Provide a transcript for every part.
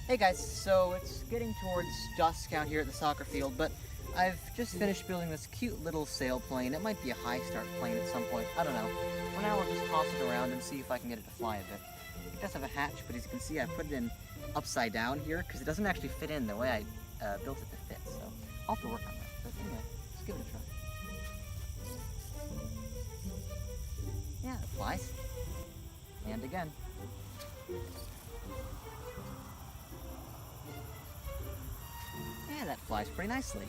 Hey guys, so it's getting towards dusk out here at the soccer field, but I've just finished building this cute little sailplane. It might be a high start plane at some point, I don't know. For now, we'll just toss it around and see if I can get it to fly a bit. It does have a hatch, but as you can see, I put it in upside down here because it doesn't actually fit in the way I built it to fit, so I'll have to work on that. But anyway, let's give it a try. Yeah, it flies. And again. Yeah, that flies pretty nicely.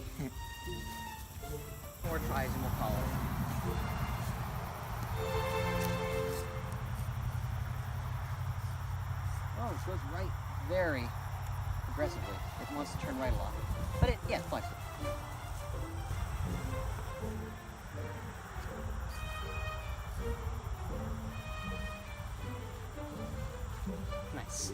More tries and we'll call it. Oh, it goes right very aggressively. It wants to turn right a lot. But it flies. Nice.